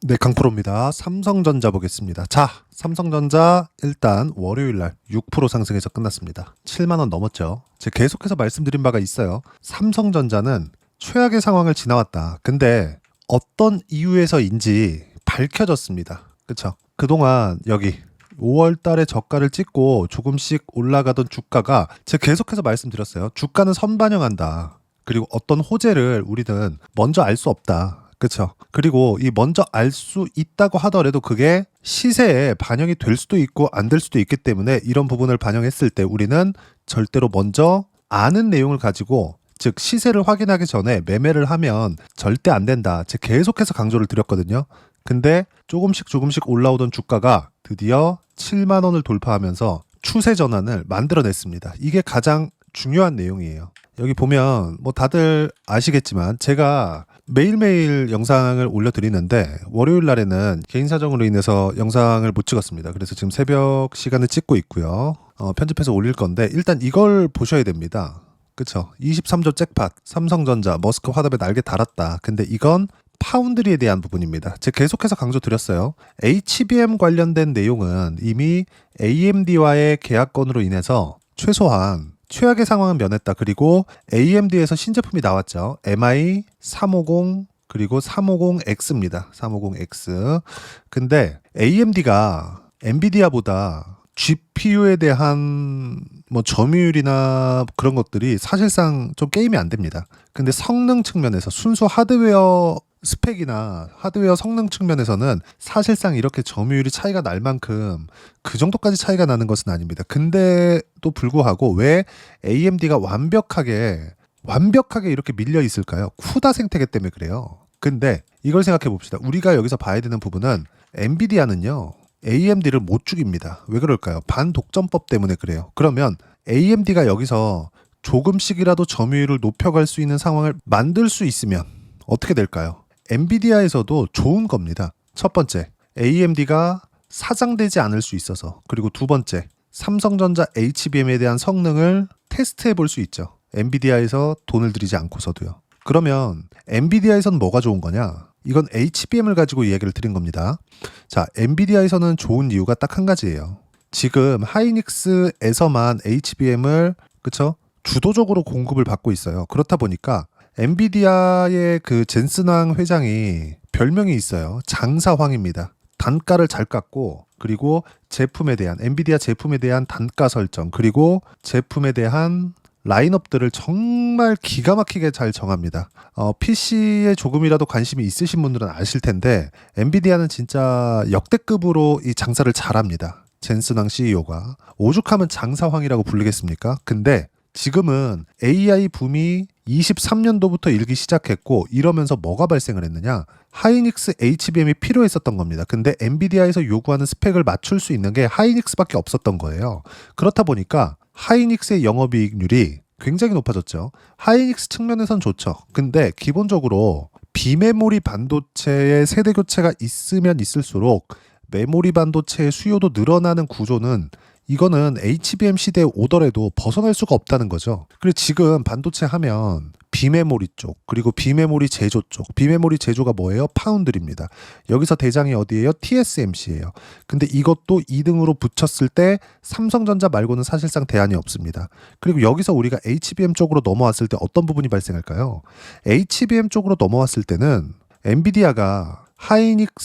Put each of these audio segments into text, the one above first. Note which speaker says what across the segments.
Speaker 1: 네, 강프로입니다. 삼성전자 보겠습니다. 자, 삼성전자 일단 월요일날 6% 상승해서 끝났습니다. 7만 원 넘었죠. 제가 계속해서 말씀드린 바가 있어요. 삼성전자는 최악의 상황을 지나왔다. 근데 어떤 이유에서인지 밝혀졌습니다. 그쵸? 그동안 여기 5월 달에 저가를 찍고 조금씩 올라가던 주가가 제가 계속해서 말씀드렸어요. 주가는 선반영한다. 그리고 어떤 호재를 우리는 먼저 알 수 없다. 그쵸? 그리고 이 먼저 알 수 있다고 하더라도 그게 시세에 반영이 될 수도 있고 안 될 수도 있기 때문에 이런 부분을 반영했을 때 우리는 절대로 먼저 아는 내용을 가지고 즉 시세를 확인하기 전에 매매를 하면 절대 안 된다. 제가 계속해서 강조를 드렸거든요. 근데 조금씩 올라오던 주가가 드디어 7만 원을 돌파하면서 추세 전환을 만들어냈습니다. 이게 가장 중요한 내용이에요. 여기 보면 뭐 다들 아시겠지만 제가 매일매일 영상을 올려드리는데 월요일 날에는 개인 사정으로 인해서 영상을 못 찍었습니다. 그래서 지금 새벽 시간에 찍고 있고요. 편집해서 올릴 건데 일단 이걸 보셔야 됩니다. 그쵸? 23조 잭팟, 삼성전자, 머스크 화답에 날개 달았다. 근데 이건 파운드리에 대한 부분입니다. 제가 계속해서 강조드렸어요. HBM 관련된 내용은 이미 AMD와의 계약건으로 인해서 최소한 최악의 상황은 면했다. 그리고 AMD에서 신제품이 나왔죠. MI 350 그리고 350X입니다. 350X. 근데 AMD가 엔비디아보다 GPU에 대한 뭐 점유율이나 그런 것들이 사실상 좀 게임이 안 됩니다. 근데 성능 측면에서 순수 하드웨어 스펙이나 하드웨어 성능 측면에서는 사실상 이렇게 점유율이 차이가 날 만큼 그 정도까지 차이가 나는 것은 아닙니다. 근데도 불구하고 왜 AMD가 완벽하게 이렇게 밀려 있을까요? 쿠다 생태계 때문에 그래요. 근데 이걸 생각해 봅시다. 우리가 여기서 봐야 되는 부분은 엔비디아는요. AMD를 못 죽입니다. 왜 그럴까요? 반독점법 때문에 그래요. 그러면 AMD가 여기서 조금씩이라도 점유율을 높여갈 수 있는 상황을 만들 수 있으면 어떻게 될까요? 엔비디아에서도 좋은 겁니다. 첫 번째, AMD가 사장되지 않을 수 있어서. 그리고 두 번째, 삼성전자 HBM에 대한 성능을 테스트해 볼 수 있죠. 엔비디아에서 돈을 들이지 않고서도요. 그러면 엔비디아에서는 뭐가 좋은 거냐? 이건 HBM을 가지고 이야기를 드린 겁니다. 자, 엔비디아에서는 좋은 이유가 딱 한 가지예요. 지금 하이닉스에서만 HBM을 그쵸? 주도적으로 공급을 받고 있어요. 그렇다 보니까 엔비디아의 그 젠슨왕 회장이 별명이 있어요. 장사황입니다. 단가를 잘 깎고 그리고 제품에 대한 엔비디아 제품에 대한 단가 설정 그리고 제품에 대한 라인업들을 정말 기가 막히게 잘 정합니다. PC에 조금이라도 관심이 있으신 분들은 아실 텐데 엔비디아는 진짜 역대급으로 이 장사를 잘합니다. 젠슨왕 CEO가 오죽하면 장사황이라고 부르겠습니까? 근데 지금은 AI 붐이 23년도부터 일기 시작했고 이러면서 뭐가 발생을 했느냐? 하이닉스 HBM이 필요했었던 겁니다. 근데 엔비디아에서 요구하는 스펙을 맞출 수 있는 게 하이닉스밖에 없었던 거예요. 그렇다 보니까 하이닉스의 영업이익률이 굉장히 높아졌죠. 하이닉스 측면에선 좋죠. 근데 기본적으로 비메모리 반도체의 세대 교체가 있으면 있을수록 메모리 반도체의 수요도 늘어나는 구조는 이거는 HBM 시대에 오더라도 벗어날 수가 없다는 거죠. 그리고 지금 반도체 하면 비메모리 쪽, 그리고 비메모리 제조 쪽. 비메모리 제조가 뭐예요? 파운드리입니다. 여기서 대장이 어디예요? TSMC예요. 근데 이것도 2등으로 붙였을 때 삼성전자 말고는 사실상 대안이 없습니다. 그리고 여기서 우리가 HBM 쪽으로 넘어왔을 때 어떤 부분이 발생할까요? HBM 쪽으로 넘어왔을 때는 엔비디아가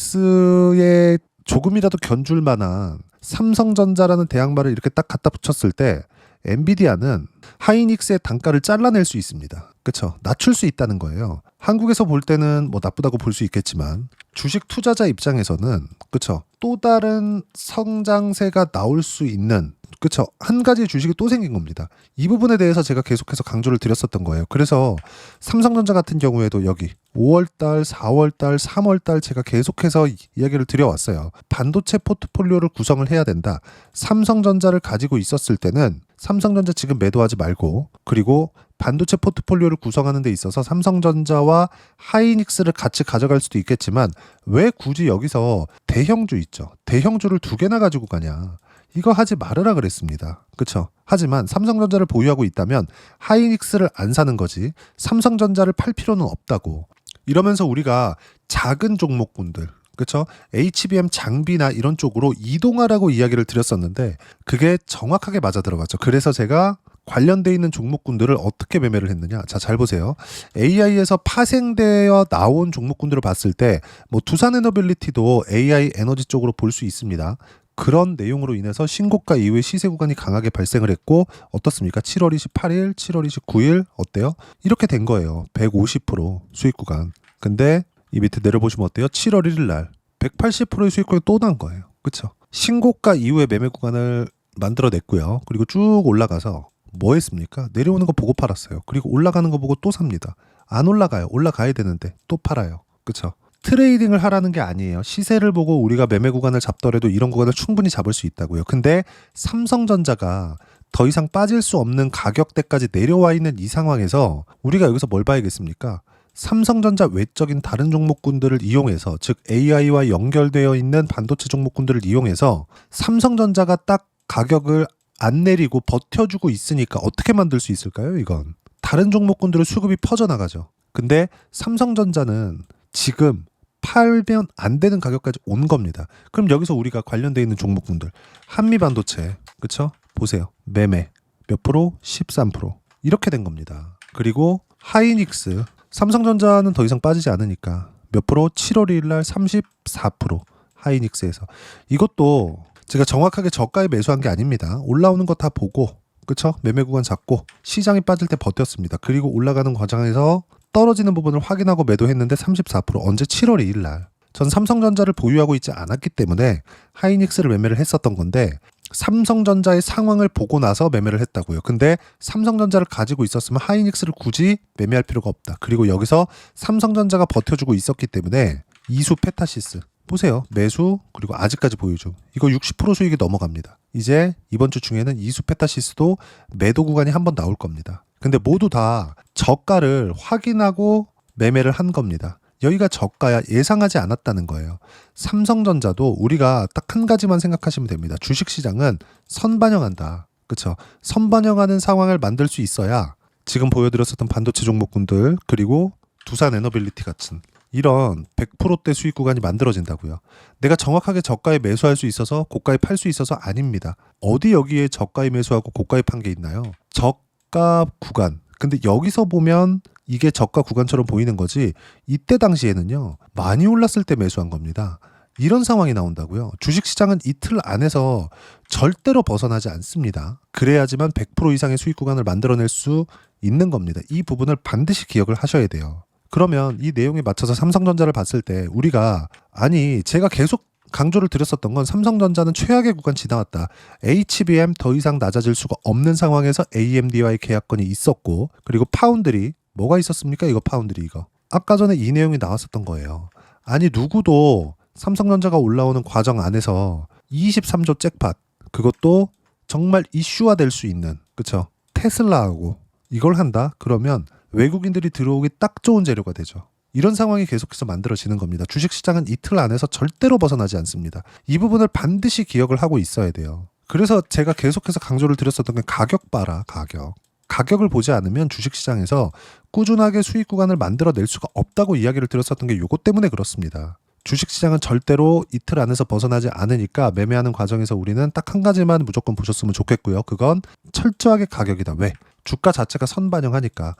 Speaker 1: 하이닉스에 조금이라도 견줄 만한 삼성전자라는 대항마를 이렇게 딱 갖다 붙였을 때 엔비디아는 하이닉스의 단가를 잘라낼 수 있습니다. 그렇죠? 낮출 수 있다는 거예요. 한국에서 볼 때는 뭐 나쁘다고 볼 수 있겠지만 주식 투자자 입장에서는 그렇죠? 또 다른 성장세가 나올 수 있는 그렇죠? 한 가지 주식이 또 생긴 겁니다. 이 부분에 대해서 제가 계속해서 강조를 드렸었던 거예요. 그래서 삼성전자 같은 경우에도 여기 5월달, 4월달, 3월달 제가 계속해서 이야기를 드려왔어요. 반도체 포트폴리오를 구성을 해야 된다. 삼성전자를 가지고 있었을 때는 삼성전자 지금 매도하지 말고 그리고 반도체 포트폴리오를 구성하는 데 있어서 삼성전자와 하이닉스를 같이 가져갈 수도 있겠지만 왜 굳이 여기서 대형주 있죠. 대형주를 두 개나 가지고 가냐. 이거 하지 말으라 그랬습니다. 그렇죠? 하지만 삼성전자를 보유하고 있다면 하이닉스를 안 사는 거지 삼성전자를 팔 필요는 없다고. 이러면서 우리가 작은 종목군들 그렇죠? HBM 장비나 이런 쪽으로 이동하라고 이야기를 드렸었는데 그게 정확하게 맞아 들어갔죠. 그래서 제가 관련돼 있는 종목군들을 어떻게 매매를 했느냐. 자, 잘 보세요. AI에서 파생되어 나온 종목군들을 봤을 때 뭐 두산에너빌리티도 AI 에너지 쪽으로 볼 수 있습니다. 그런 내용으로 인해서 신고가 이후에 시세 구간이 강하게 발생을 했고 어떻습니까? 7월 28일, 7월 29일 어때요? 이렇게 된 거예요. 150% 수익 구간. 근데 이 밑에 내려보시면 어때요? 7월 1일 날 180%의 수익 구간이 또 난 거예요. 그렇죠? 신고가 이후에 매매 구간을 만들어냈고요. 그리고 쭉 올라가서 뭐 했습니까? 내려오는 거 보고 팔았어요. 그리고 올라가는 거 보고 또 삽니다. 안 올라가요. 올라가야 되는데 또 팔아요. 그렇죠? 트레이딩을 하라는 게 아니에요. 시세를 보고 우리가 매매 구간을 잡더라도 이런 구간을 충분히 잡을 수 있다고요. 근데 삼성전자가 더 이상 빠질 수 없는 가격대까지 내려와 있는 이 상황에서 우리가 여기서 뭘 봐야겠습니까? 삼성전자 외적인 다른 종목군들을 이용해서, 즉 AI와 연결되어 있는 반도체 종목군들을 이용해서 삼성전자가 딱 가격을 안 내리고 버텨주고 있으니까 어떻게 만들 수 있을까요? 이건 다른 종목군들은 수급이 퍼져나가죠. 근데 삼성전자는 지금 팔면 안 되는 가격까지 온 겁니다. 그럼 여기서 우리가 관련되어 있는 종목군들, 한미반도체, 그쵸? 보세요. 매매 몇 프로? 13% 이렇게 된 겁니다. 그리고 하이닉스, 삼성전자는 더 이상 빠지지 않으니까 몇 프로? 7월 1일 날 34% 하이닉스에서. 이것도 제가 정확하게 저가에 매수한 게 아닙니다. 올라오는 거 다 보고, 그쵸? 매매 구간 잡고 시장이 빠질 때 버텼습니다. 그리고 올라가는 과정에서 떨어지는 부분을 확인하고 매도했는데 34%. 언제? 7월 2일 날. 전 삼성전자를 보유하고 있지 않았기 때문에 하이닉스를 매매를 했었던 건데 삼성전자의 상황을 보고 나서 매매를 했다고요. 근데 삼성전자를 가지고 있었으면 하이닉스를 굳이 매매할 필요가 없다. 그리고 여기서 삼성전자가 버텨주고 있었기 때문에 이수 페타시스 보세요. 매수, 그리고 아직까지 보유 중. 이거 60% 수익이 넘어갑니다. 이제 이번 주 중에는 이수 페타시스도 매도 구간이 한번 나올 겁니다. 근데 모두 다 저가를 확인하고 매매를 한 겁니다. 여기가 저가야, 예상하지 않았다는 거예요. 삼성전자도 우리가 딱 한 가지만 생각하시면 됩니다. 주식시장은 선반영한다. 그렇죠? 선반영하는 상황을 만들 수 있어야 지금 보여드렸었던 반도체 종목군들, 그리고 두산에너빌리티 같은 이런 100%대 수익 구간이 만들어진다고요. 내가 정확하게 저가에 매수할 수 있어서 고가에 팔 수 있어서 아닙니다. 어디 여기에 저가에 매수하고 고가에 판 게 있나요? 저가 구간. 근데 여기서 보면 이게 저가 구간처럼 보이는 거지, 이때 당시에는요 많이 올랐을 때 매수한 겁니다. 이런 상황이 나온다고요. 주식시장은 이틀 안에서 절대로 벗어나지 않습니다. 그래야지만 100% 이상의 수익 구간을 만들어낼 수 있는 겁니다. 이 부분을 반드시 기억을 하셔야 돼요. 그러면 이 내용에 맞춰서 삼성전자를 봤을 때 우리가, 아니 제가 계속 강조를 드렸었던 건 삼성전자는 최악의 구간 지나왔다. HBM 더 이상 낮아질 수가 없는 상황에서 AMD와의 계약건이 있었고, 그리고 파운드리 뭐가 있었습니까? 이거 파운드리 이거. 아까 전에 이 내용이 나왔었던 거예요. 아니 누구도 삼성전자가 올라오는 과정 안에서 23조 잭팟, 그것도 정말 이슈화 될 수 있는, 그쵸? 테슬라하고 이걸 한다? 그러면 외국인들이 들어오기 딱 좋은 재료가 되죠. 이런 상황이 계속해서 만들어지는 겁니다. 주식시장은 이틀 안에서 절대로 벗어나지 않습니다. 이 부분을 반드시 기억을 하고 있어야 돼요. 그래서 제가 계속해서 강조를 드렸었던 게 가격 봐라, 가격. 가격을 보지 않으면 주식시장에서 꾸준하게 수익 구간을 만들어낼 수가 없다고 이야기를 드렸었던 게 요것 때문에 그렇습니다. 주식시장은 절대로 이틀 안에서 벗어나지 않으니까 매매하는 과정에서 우리는 딱 한 가지만 무조건 보셨으면 좋겠고요. 그건 철저하게 가격이다. 왜? 주가 자체가 선반영하니까.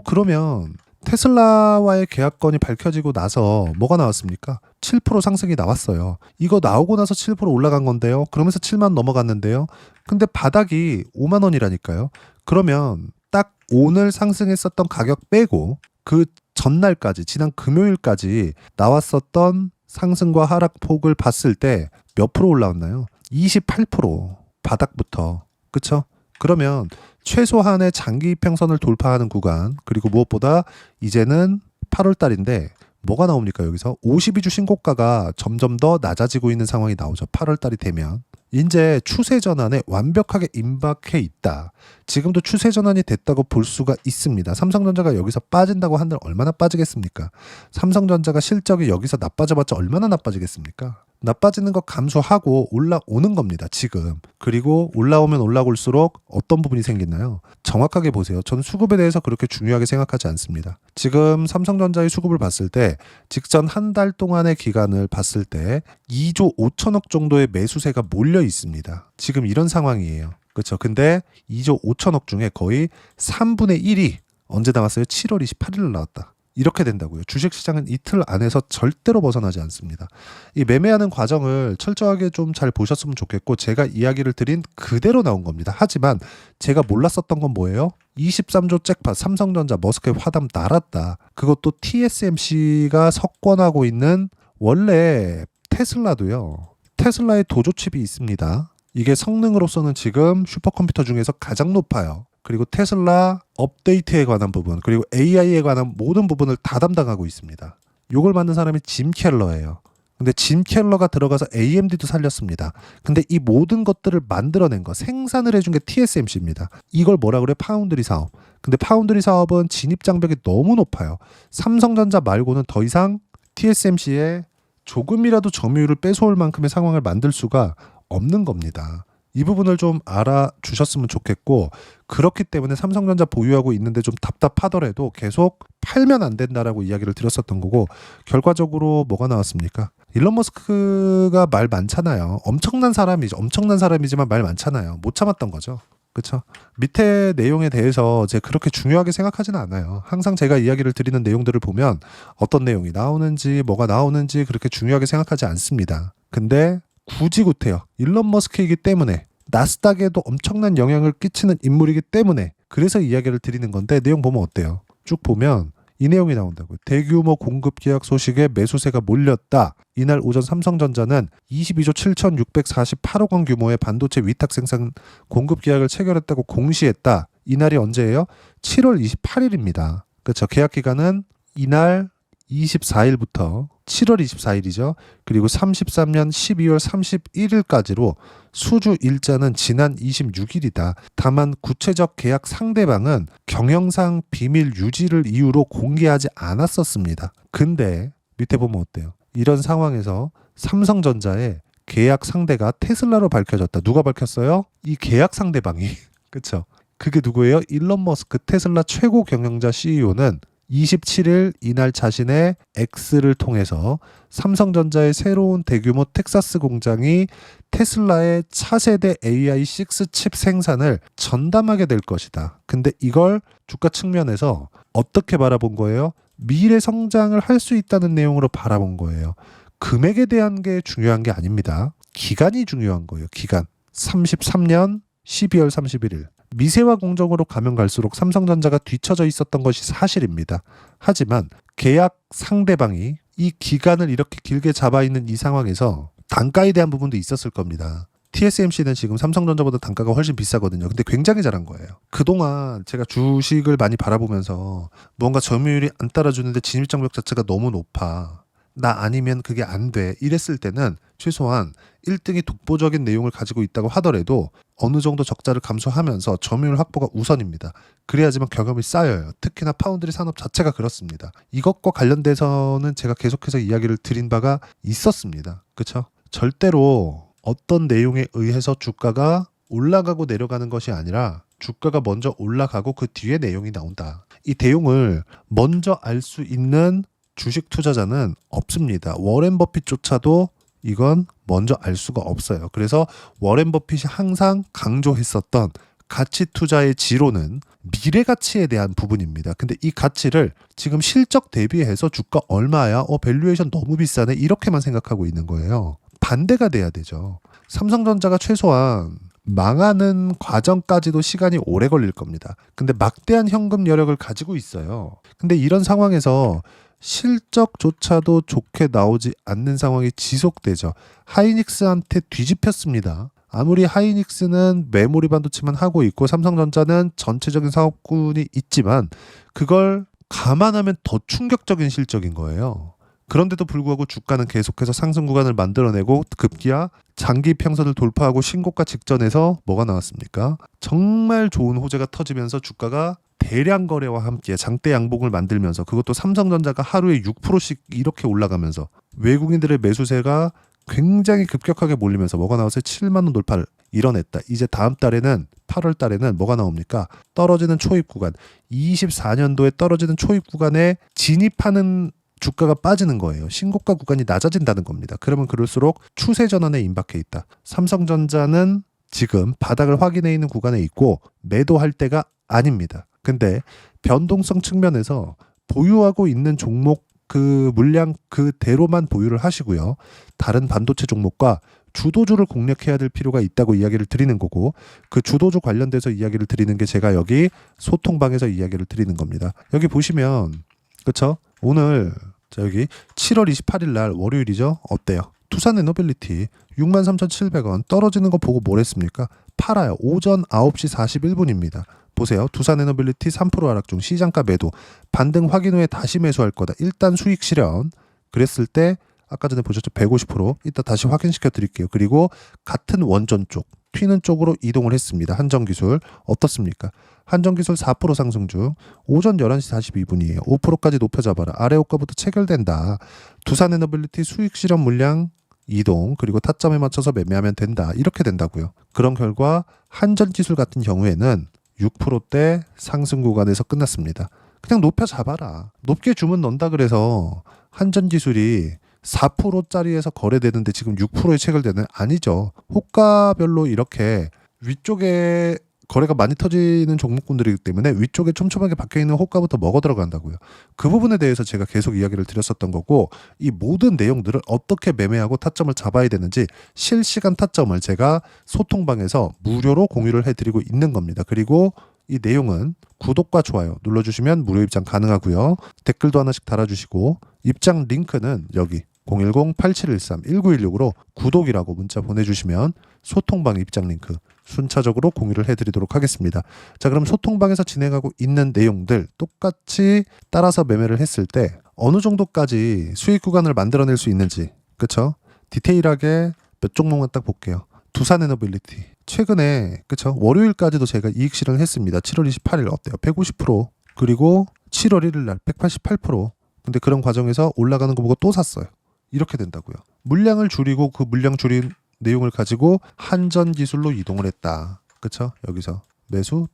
Speaker 1: 그러면 테슬라와의 계약건이 밝혀지고 나서 뭐가 나왔습니까? 7% 상승이 나왔어요. 이거 나오고 나서 7% 올라간 건데요. 그러면서 7만 넘어갔는데요. 근데 바닥이 5만 원이라니까요. 그러면 딱 오늘 상승했었던 가격 빼고 그 전날까지, 지난 금요일까지 나왔었던 상승과 하락폭을 봤을 때 몇 프로 올라왔나요? 28% 바닥부터. 그쵸? 그러면 최소한의 장기 이평선을 돌파하는 구간, 그리고 무엇보다 이제는 8월 달인데 뭐가 나옵니까? 여기서 52주 신고가가 점점 더 낮아지고 있는 상황이 나오죠. 8월 달이 되면 이제 추세 전환에 완벽하게 임박해 있다. 지금도 추세 전환이 됐다고 볼 수가 있습니다. 삼성전자가 여기서 빠진다고 한들 얼마나 빠지겠습니까? 삼성전자가 실적이 여기서 나빠져봤자 얼마나 나빠지겠습니까? 나빠지는 거 감수하고 올라오는 겁니다. 지금. 그리고 올라오면 올라올수록 어떤 부분이 생기나요? 정확하게 보세요. 저는 수급에 대해서 그렇게 중요하게 생각하지 않습니다. 지금 삼성전자의 수급을 봤을 때 직전 한 달 동안의 기간을 봤을 때 2조 5천억 정도의 매수세가 몰려 있습니다. 지금 이런 상황이에요. 그렇죠. 근데 2조 5천억 중에 거의 3분의 1이 언제 나왔어요? 7월 28일 나왔다. 이렇게 된다고요. 주식시장은 이틀 안에서 절대로 벗어나지 않습니다. 이 매매하는 과정을 철저하게 좀 잘 보셨으면 좋겠고 제가 이야기를 드린 그대로 나온 겁니다. 하지만 제가 몰랐었던 건 뭐예요? 23조 잭팟 삼성전자 머스크의 화담 날았다. 그것도 TSMC가 석권하고 있는 원래 테슬라도요. 테슬라의 도조칩이 있습니다. 이게 성능으로서는 지금 슈퍼컴퓨터 중에서 가장 높아요. 그리고 테슬라 업데이트에 관한 부분, 그리고 AI에 관한 모든 부분을 다 담당하고 있습니다. 이걸 만든 사람이 짐 켈러예요. 근데 짐 켈러가 들어가서 AMD도 살렸습니다. 근데 이 모든 것들을 만들어낸 거, 생산을 해준 게 TSMC입니다. 이걸 뭐라 그래요? 파운드리 사업. 근데 파운드리 사업은 진입 장벽이 너무 높아요. 삼성전자 말고는 더 이상 TSMC에 조금이라도 점유율을 뺏어올 만큼의 상황을 만들 수가 없는 겁니다. 이 부분을 좀 알아주셨으면 좋겠고 그렇기 때문에 삼성전자 보유하고 있는데 좀 답답하더라도 계속 팔면 안 된다라고 이야기를 드렸었던 거고 결과적으로 뭐가 나왔습니까? 일론 머스크가 말 많잖아요. 엄청난 사람이지만 말 많잖아요. 못 참았던 거죠. 그렇죠? 밑에 내용에 대해서 제가 그렇게 중요하게 생각하지는 않아요. 항상 제가 이야기를 드리는 내용들을 보면 어떤 내용이 나오는지 뭐가 나오는지 그렇게 중요하게 생각하지 않습니다. 근데 굳이 못해요. 일론 머스크이기 때문에 나스닥에도 엄청난 영향을 끼치는 인물이기 때문에 그래서 이야기를 드리는 건데 내용 보면 어때요? 쭉 보면 이 내용이 나온다고요. 대규모 공급 계약 소식에 매수세가 몰렸다. 이날 오전 삼성전자는 22조 7,648억 원 규모의 반도체 위탁 생산 공급 계약을 체결했다고 공시했다. 이날이 언제예요? 7월 28일입니다. 그렇죠. 계약 기간은 이날 24일부터 7월 24일이죠. 그리고 33년 12월 31일까지로 수주 일자는 지난 26일이다. 다만 구체적 계약 상대방은 경영상 비밀 유지를 이유로 공개하지 않았었습니다. 근데 밑에 보면 어때요? 이런 상황에서 삼성전자의 계약 상대가 테슬라로 밝혀졌다. 누가 밝혔어요? 이 계약 상대방이. 그렇죠? 그게 누구예요? 일론 머스크 테슬라 최고 경영자 CEO는 27일 이날 자신의 X를 통해서 삼성전자의 새로운 대규모 텍사스 공장이 테슬라의 차세대 AI6 칩 생산을 전담하게 될 것이다. 근데 이걸 주가 측면에서 어떻게 바라본 거예요? 미래 성장을 할 수 있다는 내용으로 바라본 거예요. 금액에 대한 게 중요한 게 아닙니다. 기간이 중요한 거예요. 기간. 33년 12월 31일. 미세화 공정으로 가면 갈수록 삼성전자가 뒤처져 있었던 것이 사실입니다. 하지만 계약 상대방이 이 기간을 이렇게 길게 잡아 있는 이 상황에서 단가에 대한 부분도 있었을 겁니다. TSMC는 지금 삼성전자보다 단가가 훨씬 비싸거든요. 근데 굉장히 잘한 거예요. 그동안 제가 주식을 많이 바라보면서 뭔가 점유율이 안 따라주는데 진입장벽 자체가 너무 높아. 나 아니면 그게 안 돼. 이랬을 때는 최소한 1등이 독보적인 내용을 가지고 있다고 하더라도 어느 정도 적자를 감수하면서 점유율 확보가 우선입니다. 그래야지만 경험이 쌓여요. 특히나 파운드리 산업 자체가 그렇습니다. 이것과 관련돼서는 제가 계속해서 이야기를 드린 바가 있었습니다. 그렇죠? 절대로 어떤 내용에 의해서 주가가 올라가고 내려가는 것이 아니라 주가가 먼저 올라가고 그 뒤에 내용이 나온다. 이 내용을 먼저 알 수 있는 주식 투자자는 없습니다. 워렌 버핏조차도 이건 먼저 알 수가 없어요. 그래서 워렌 버핏이 항상 강조했었던 가치 투자의 지로는 미래 가치에 대한 부분입니다. 근데 이 가치를 지금 실적 대비해서 주가 얼마야? 밸류에이션 너무 비싸네. 이렇게만 생각하고 있는 거예요. 반대가 돼야 되죠. 삼성전자가 최소한 망하는 과정까지도 시간이 오래 걸릴 겁니다. 근데 막대한 현금 여력을 가지고 있어요. 근데 이런 상황에서 실적조차도 좋게 나오지 않는 상황이 지속되죠. 하이닉스한테 뒤집혔습니다. 아무리 하이닉스는 메모리 반도체만 하고 있고 삼성전자는 전체적인 사업군이 있지만 그걸 감안하면 더 충격적인 실적인 거예요. 그런데도 불구하고 주가는 계속해서 상승 구간을 만들어내고 급기야 장기 평선을 돌파하고 신고가 직전에서 뭐가 나왔습니까? 정말 좋은 호재가 터지면서 주가가 대량 거래와 함께 장대 양봉을 만들면서 그것도 삼성전자가 하루에 6%씩 이렇게 올라가면서 외국인들의 매수세가 굉장히 급격하게 몰리면서 뭐가 나왔어요? 7만 원 돌파를 이뤄냈다. 이제 다음 달에는 8월 달에는 뭐가 나옵니까? 떨어지는 초입 구간. 24년도에 떨어지는 초입 구간에 진입하는 주가가 빠지는 거예요. 신고가 구간이 낮아진다는 겁니다. 그러면 그럴수록 추세 전환에 임박해 있다. 삼성전자는 지금 바닥을 확인해 있는 구간에 있고 매도할 때가 아닙니다. 근데 변동성 측면에서 보유하고 있는 종목 그 물량 그대로만 보유를 하시고요. 다른 반도체 종목과 주도주를 공략해야 될 필요가 있다고 이야기를 드리는 거고, 그 주도주 관련돼서 이야기를 드리는 게 제가 여기 소통방에서 이야기를 드리는 겁니다. 여기 보시면 그쵸? 오늘 여기 7월 28일 날 월요일이죠? 어때요? 투산에너빌리티 63,700원 떨어지는 거 보고 뭘 했습니까? 팔아요. 오전 9시 41분입니다. 보세요. 두산에너빌리티 3% 하락 중 시장가 매도. 반등 확인 후에 다시 매수할 거다. 일단 수익 실현. 그랬을 때 아까 전에 보셨죠? 150%. 이따 다시 확인시켜 드릴게요. 그리고 같은 원전 쪽, 튀는 쪽으로 이동을 했습니다. 한정기술. 어떻습니까? 한정기술 4% 상승 중 오전 11시 42분이에요. 5%까지 높여 잡아라. 아래 호가부터 체결된다. 두산에너빌리티 수익 실현 물량 이동, 그리고 타점에 맞춰서 매매하면 된다. 이렇게 된다고요. 그런 결과 한전기술 같은 경우에는 6%대 상승 구간에서 끝났습니다. 그냥 높여 잡아라. 높게 주문 넣는다 그래서 한전기술이 4%짜리에서 거래되는데 지금 6%에 체결되는 아니죠. 호가별로 이렇게 위쪽에 거래가 많이 터지는 종목군들이기 때문에 위쪽에 촘촘하게 박혀있는 호가부터 먹어 들어간다고요. 그 부분에 대해서 제가 계속 이야기를 드렸었던 거고, 이 모든 내용들을 어떻게 매매하고 타점을 잡아야 되는지 실시간 타점을 제가 소통방에서 무료로 공유를 해드리고 있는 겁니다. 그리고 이 내용은 구독과 좋아요 눌러주시면 무료 입장 가능하고요. 댓글도 하나씩 달아주시고 입장 링크는 여기 010-8713-1916으로 구독이라고 문자 보내주시면 소통방 입장 링크 순차적으로 공유를 해드리도록 하겠습니다. 자, 그럼 소통방에서 진행하고 있는 내용들 똑같이 따라서 매매를 했을 때 어느 정도까지 수익 구간을 만들어낼 수 있는지, 그쵸? 디테일하게 몇 종목만 딱 볼게요. 두산에너빌리티 최근에 그쵸? 월요일까지도 제가 이익 실현을 했습니다. 7월 28일 어때요? 150%. 그리고 7월 1일 날 188%. 근데 그런 과정에서 올라가는 거 보고 또 샀어요. 이렇게 된다고요. 물량을 줄이고 그 물량 줄인 내용을 가지고 한전 기술로 이동을 했다. 그쵸? 여기서 매수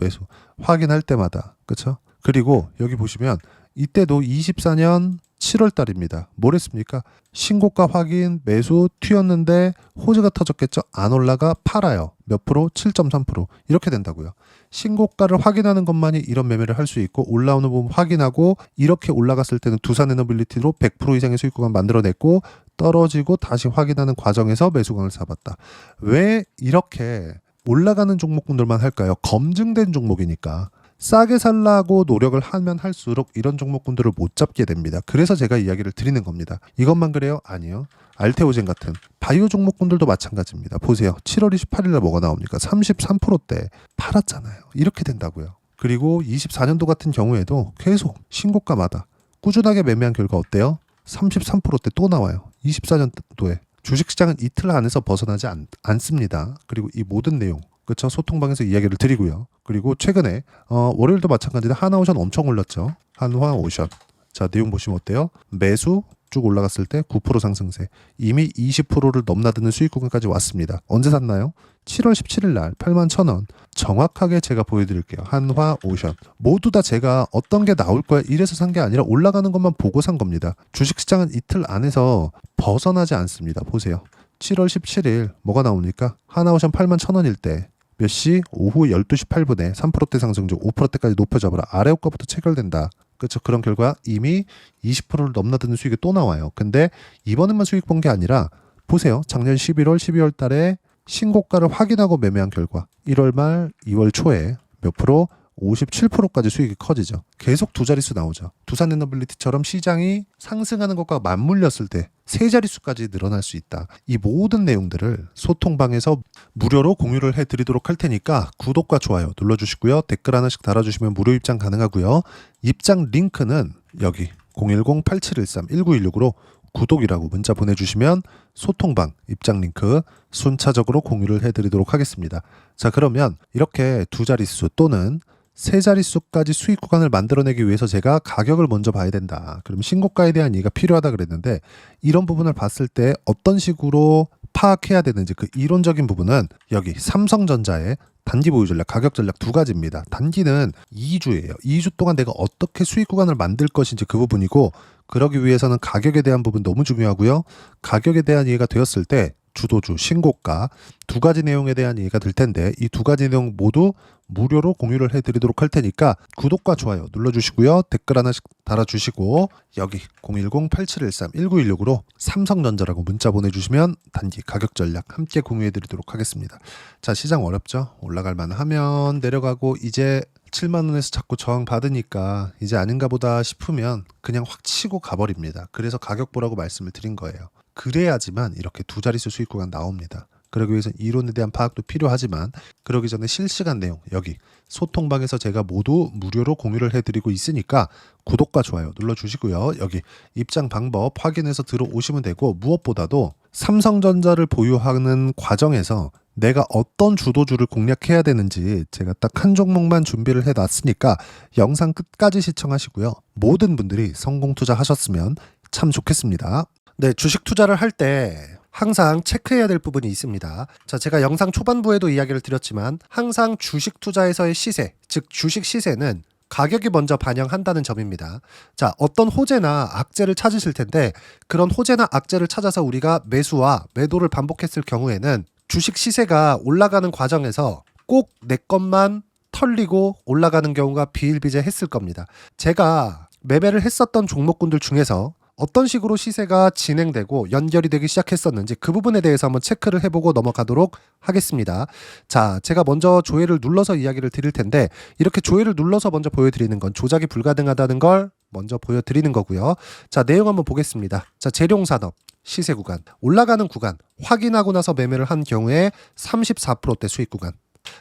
Speaker 1: 확인할 때마다. 그쵸? 그리고 여기 보시면 이때도 24년 7월 달입니다. 뭘 했습니까? 신고가 확인, 매수 튀었는데 호재가 터졌겠죠? 안 올라가 팔아요. 몇 프로? 7.3%. 이렇게 된다고요. 신고가를 확인하는 것만이 이런 매매를 할 수 있고, 올라오는 부분 확인하고 이렇게 올라갔을 때는 두산에너빌리티로 100% 이상의 수익 구간 만들어냈고, 떨어지고 다시 확인하는 과정에서 매수광을 잡았다. 왜 이렇게 올라가는 종목군들만 할까요? 검증된 종목이니까. 싸게 살라고 노력을 하면 할수록 이런 종목군들을 못 잡게 됩니다. 그래서 제가 이야기를 드리는 겁니다. 이것만 그래요? 아니요. 알테오젠 같은 바이오 종목군들도 마찬가지입니다. 보세요. 7월 28일에 뭐가 나옵니까? 33%대 팔았잖아요. 이렇게 된다고요. 그리고 24년도 같은 경우에도 계속 신고가마다 꾸준하게 매매한 결과 어때요? 33%대 또 나와요. 24년도에. 주식시장은 이틀 안에서 벗어나지 않습니다. 그리고 이 모든 내용 그쵸? 소통방에서 이야기를 드리고요. 그리고 최근에 월요일도 마찬가지로 하나오션 엄청 올랐죠. 한화오션. 자, 내용 보시면 어때요? 매수 쭉 올라갔을 때 9% 상승세. 이미 20%를 넘나드는 수익 구간까지 왔습니다. 언제 샀나요? 7월 17일 날 81,000원. 정확하게 제가 보여드릴게요. 한화오션. 모두 다 제가 어떤 게 나올 거야 이래서 산 게 아니라 올라가는 것만 보고 산 겁니다. 주식시장은 이틀 안에서 벗어나지 않습니다. 보세요. 7월 17일 뭐가 나옵니까? 하나오션 81,000원일 때 몇 시? 오후 12시 8분에 3%대 상승 중 5%대까지 높여잡아라. 아래 호가부터 체결된다. 그렇죠. 그런 결과 이미 20%를 넘나드는 수익이 또 나와요. 근데 이번에만 수익 본 게 아니라 보세요. 작년 11월, 12월 달에 신고가를 확인하고 매매한 결과 1월 말, 2월 초에 몇 프로? 57%까지 수익이 커지죠. 계속 두 자릿수 나오죠. 두산에너빌리티처럼 시장이 상승하는 것과 맞물렸을 때 세 자릿수까지 늘어날 수 있다. 이 모든 내용들을 소통방에서 무료로 공유를 해드리도록 할 테니까 구독과 좋아요 눌러주시고요. 댓글 하나씩 달아주시면 무료 입장 가능하고요. 입장 링크는 여기 010-8713-1916으로 구독이라고 문자 보내주시면 소통방 입장 링크 순차적으로 공유를 해드리도록 하겠습니다. 자, 그러면 이렇게 두 자릿수 또는 세 자릿수까지 수익 구간을 만들어내기 위해서 제가 가격을 먼저 봐야 된다. 그럼 신고가에 대한 이해가 필요하다 그랬는데 이런 부분을 봤을 때 어떤 식으로 파악해야 되는지 그 이론적인 부분은 여기 삼성전자의 단기 보유 전략, 가격 전략 두 가지입니다. 단기는 2주예요. 2주 동안 내가 어떻게 수익 구간을 만들 것인지 그 부분이고 그러기 위해서는 가격에 대한 부분 너무 중요하고요. 가격에 대한 이해가 되었을 때 주도주, 신고가 두 가지 내용에 대한 이해가 될 텐데 이 두 가지 내용 모두 무료로 공유를 해드리도록 할 테니까 구독과 좋아요 눌러주시고요. 댓글 하나씩 달아주시고 여기 010-8713-1916으로 삼성전자라고 문자 보내주시면 단기 가격 전략 함께 공유해드리도록 하겠습니다. 자, 시장 어렵죠? 올라갈 만하면 내려가고 이제 7만 원에서 자꾸 저항 받으니까 이제 아닌가 보다 싶으면 그냥 확 치고 가버립니다. 그래서 가격 보라고 말씀을 드린 거예요. 그래야지만 이렇게 두 자릿수 수익 구간 나옵니다. 그러기 위해서는 이론에 대한 파악도 필요하지만 그러기 전에 실시간 내용 여기 소통방에서 제가 모두 무료로 공유를 해드리고 있으니까 구독과 좋아요 눌러주시고요. 여기 입장 방법 확인해서 들어오시면 되고 무엇보다도 삼성전자를 보유하는 과정에서 내가 어떤 주도주를 공략해야 되는지 제가 딱 한 종목만 준비를 해놨으니까 영상 끝까지 시청하시고요. 모든 분들이 성공 투자하셨으면 참 좋겠습니다. 네, 주식 투자를 할 때 항상 체크해야 될 부분이 있습니다. 자, 제가 영상 초반부에도 이야기를 드렸지만 항상 주식 투자에서의 시세, 즉 주식 시세는 가격이 먼저 반영한다는 점입니다. 자, 어떤 호재나 악재를 찾으실 텐데 그런 호재나 악재를 찾아서 우리가 매수와 매도를 반복했을 경우에는 주식 시세가 올라가는 과정에서 꼭 내 것만 털리고 올라가는 경우가 비일비재했을 겁니다. 제가 매매를 했었던 종목군들 중에서 어떤 식으로 시세가 진행되고 연결이 되기 시작했었는지 그 부분에 대해서 한번 체크를 해보고 넘어가도록 하겠습니다. 자, 제가 먼저 조회를 눌러서 이야기를 드릴 텐데 이렇게 조회를 눌러서 먼저 보여드리는 건 조작이 불가능하다는 걸 먼저 보여드리는 거고요. 자, 내용 한번 보겠습니다. 자, 재룡산업 시세 구간, 올라가는 구간 확인하고 나서 매매를 한 경우에 34%대 수익 구간.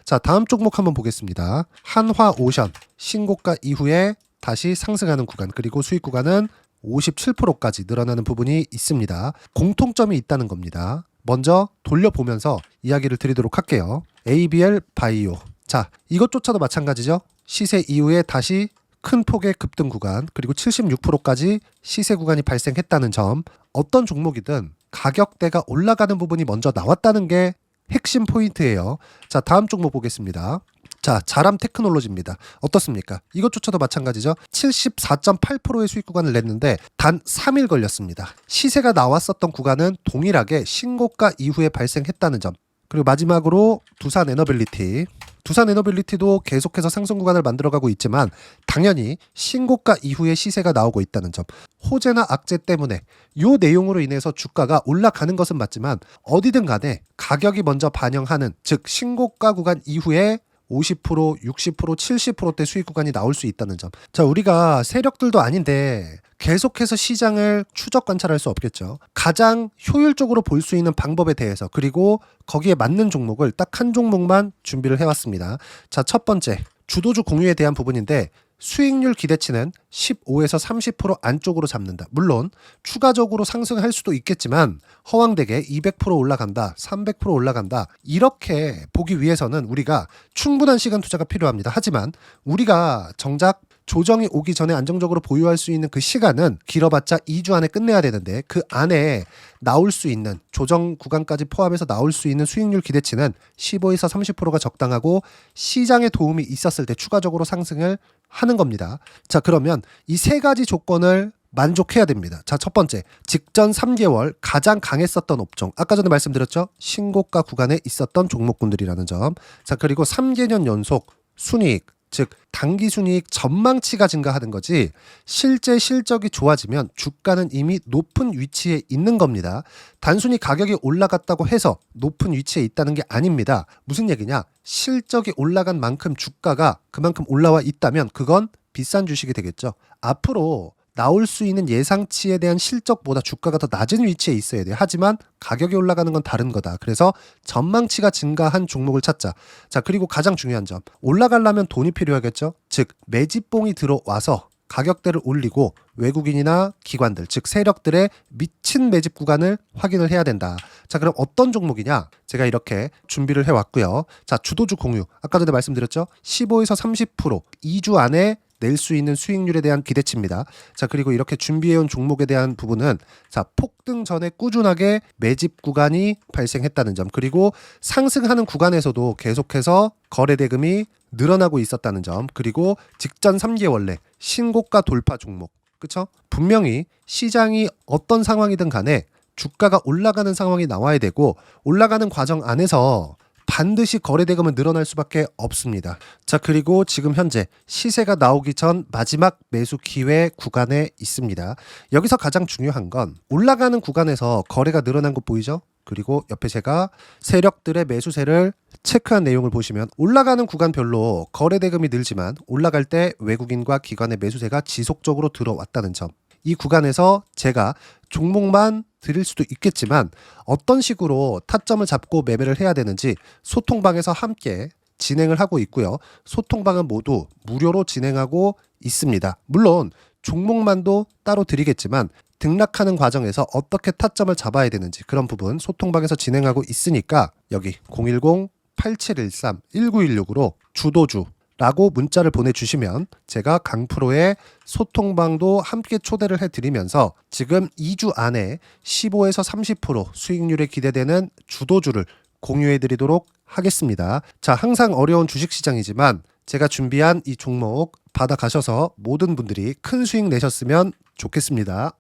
Speaker 1: 자, 다음 종목 한번 보겠습니다. 한화오션 신고가 이후에 다시 상승하는 구간 그리고 수익 구간은 57%까지 늘어나는 부분이 있습니다. 공통점이 있다는 겁니다. 먼저 돌려보면서 이야기를 드리도록 할게요. ABL 바이오. 자, 이것조차도 마찬가지죠. 시세 이후에 다시 큰 폭의 급등 구간 그리고 76%까지 시세 구간이 발생했다는 점. 어떤 종목이든 가격대가 올라가는 부분이 먼저 나왔다는 게 핵심 포인트예요. 자, 다음 종목 보겠습니다. 자, 자람 테크놀로지입니다. 어떻습니까? 이것조차도 마찬가지죠. 74.8%의 수익 구간을 냈는데 단 3일 걸렸습니다. 시세가 나왔었던 구간은 동일하게 신고가 이후에 발생했다는 점. 그리고 마지막으로 두산 에너빌리티. 두산 에너빌리티도 계속해서 상승 구간을 만들어가고 있지만 당연히 신고가 이후에 시세가 나오고 있다는 점. 호재나 악재 때문에 이 내용으로 인해서 주가가 올라가는 것은 맞지만 어디든 간에 가격이 먼저 반영하는 즉 신고가 구간 이후에 50%, 60%, 70%대 수익 구간이 나올 수 있다는 점. 자, 우리가 세력들도 아닌데 계속해서 시장을 추적 관찰할 수 없겠죠. 가장 효율적으로 볼 수 있는 방법에 대해서 그리고 거기에 맞는 종목을 딱 한 종목만 준비를 해왔습니다. 자, 첫 번째 주도주 공유에 대한 부분인데 수익률 기대치는 15에서 30% 안쪽으로 잡는다. 물론 추가적으로 상승할 수도 있겠지만 허황되게 200% 올라간다, 300% 올라간다. 이렇게 보기 위해서는 우리가 충분한 시간 투자가 필요합니다. 하지만 우리가 정작 조정이 오기 전에 안정적으로 보유할 수 있는 그 시간은 길어봤자 2주 안에 끝내야 되는데 그 안에 나올 수 있는 조정 구간까지 포함해서 나올 수 있는 수익률 기대치는 15에서 30%가 적당하고 시장에 도움이 있었을 때 추가적으로 상승을 하는 겁니다. 자, 그러면 이 세 가지 조건을 만족해야 됩니다. 자, 첫 번째, 직전 3개월 가장 강했었던 업종. 아까 전에 말씀드렸죠? 신고가 구간에 있었던 종목군들이라는 점. 자, 그리고 3개년 연속 순이익, 즉 단기 순이익 전망치가 증가하는 거지 실제 실적이 좋아지면 주가는 이미 높은 위치에 있는 겁니다. 단순히 가격이 올라갔다고 해서 높은 위치에 있다는 게 아닙니다. 무슨 얘기냐? 실적이 올라간 만큼 주가가 그만큼 올라와 있다면 그건 비싼 주식이 되겠죠. 앞으로 나올 수 있는 예상치에 대한 실적보다 주가가 더 낮은 위치에 있어야 돼요. 하지만 가격이 올라가는 건 다른 거다. 그래서 전망치가 증가한 종목을 찾자. 자, 그리고 가장 중요한 점. 올라가려면 돈이 필요하겠죠. 즉 매집봉이 들어와서 가격대를 올리고 외국인이나 기관들, 즉 세력들의 미친 매집 구간을 확인을 해야 된다. 자, 그럼 어떤 종목이냐? 제가 이렇게 준비를 해왔고요. 자, 주도주 공유. 아까 전에 말씀드렸죠? 15에서 30% 2주 안에 낼 수 있는 수익률에 대한 기대치입니다. 자, 그리고 이렇게 준비해온 종목에 대한 부분은 자, 폭등 전에 꾸준하게 매집 구간이 발생했다는 점, 그리고 상승하는 구간에서도 계속해서 거래 대금이 늘어나고 있었다는 점, 그리고 직전 3개월 내 신고가 돌파 종목. 그쵸? 분명히 시장이 어떤 상황이든 간에 주가가 올라가는 상황이 나와야 되고, 올라가는 과정 안에서 반드시 거래 대금은 늘어날 수밖에 없습니다. 자, 그리고 지금 현재 시세가 나오기 전 마지막 매수 기회 구간에 있습니다. 여기서 가장 중요한 건 올라가는 구간에서 거래가 늘어난 거 보이죠? 그리고 옆에 제가 세력들의 매수세를 체크한 내용을 보시면 올라가는 구간별로 거래 대금이 늘지만 올라갈 때 외국인과 기관의 매수세가 지속적으로 들어왔다는 점. 이 구간에서 제가 종목만 드릴 수도 있겠지만 어떤 식으로 타점을 잡고 매매를 해야 되는지 소통방에서 함께 진행을 하고 있고요. 소통방은 모두 무료로 진행하고 있습니다. 물론 종목만도 따로 드리겠지만 등락하는 과정에서 어떻게 타점을 잡아야 되는지 그런 부분 소통방에서 진행하고 있으니까 여기 010-8713-1916으로 주도주 라고 문자를 보내주시면 제가 강프로의 소통방도 함께 초대를 해드리면서 지금 2주 안에 15에서 30% 수익률에 기대되는 주도주를 공유해드리도록 하겠습니다. 자, 항상 어려운 주식시장이지만 제가 준비한 이 종목 받아가셔서 모든 분들이 큰 수익 내셨으면 좋겠습니다.